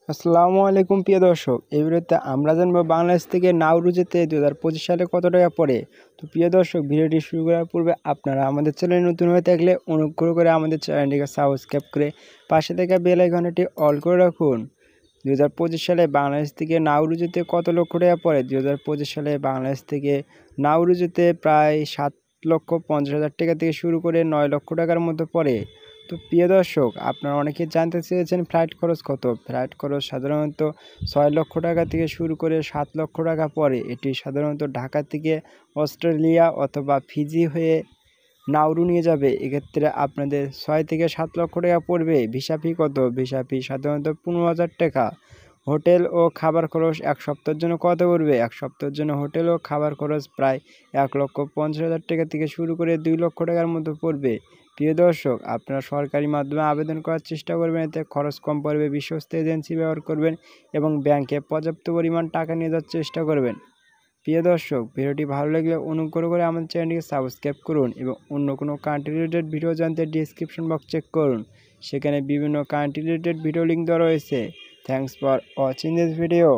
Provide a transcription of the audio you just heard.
আসসালামু আলাইকুম প্রিয় দর্শক, এই ভিডিওতে আমরা জানবো বাংলাদেশ থেকে নাউরু যেতে 2025 সালে কত টাকা পড়ে। তো প্রিয় দর্শক, ভিডিওটি শুরু করার পূর্বে আপনারা আমাদের চ্যানেলে নতুন হয়ে থাকলে অনুগ্রহ করে আমাদের চ্যানেলটিকে সাবস্ক্রাইব করে পাশে থাকা বেল আইকনটি অল করে রাখুন। 2025 সালে বাংলাদেশ থেকে নাউরু যেতে কত লক্ষ টাকা পড়ে? 2025 সালে বাংলাদেশ থেকে নাউরু যেতে প্রায় 7,50,000 টাকা থেকে শুরু করে 9 লক্ষ টাকার মধ্যে পড়ে। তো প্রিয় দর্শক, আপনারা অনেকে জানতে চেয়েছেন ফ্লাইট খরচ কত। ফ্লাইট খরচ সাধারণত 6 লক্ষ টাকা থেকে শুরু করে 7 লক্ষ টাকা পড়ে। এটি সাধারণত ঢাকা থেকে অস্ট্রেলিয়া অথবা ফিজি হয়ে নাউরু নিয়ে যাবে। এক্ষেত্রে আপনাদের 6 থেকে 7 লক্ষ টাকা পড়বে। ভিসা ফি কত? ভিসা ফি সাধারণত 15,000 টাকা। হোটেল ও খাবার খরচ এক সপ্তাহের জন্য কত পড়বে? এক সপ্তাহের জন্য হোটেল ও খাবার খরচ প্রায় 1,50,000 টাকা থেকে শুরু করে 2 লক্ষ টাকার মতো পড়বে। প্রিয় দর্শক, আপনারা সরকারি মাধ্যমে আবেদন করার চেষ্টা করবেন, এতে খরচ কম পড়বে। বিশ্বস্ত এজেন্সি ব্যবহার করবেন এবং ব্যাংকে পর্যাপ্ত পরিমাণ টাকা নিয়ে যাওয়ার চেষ্টা করবেন। প্রিয় দর্শক, ভিডিওটি ভালো লাগলে অনুগ্রহ করে আমাদের চ্যানেলটিকে সাবস্ক্রাইব করুন এবং অন্য কোনো কান্ট্রি রিলেটেড ভিডিও জানতে ডিসক্রিপশন বক্স চেক করুন, সেখানে বিভিন্ন কান্ট্রি রিলেটেড ভিডিও লিঙ্ক দেওয়া রয়েছে। Thanks for watching this video.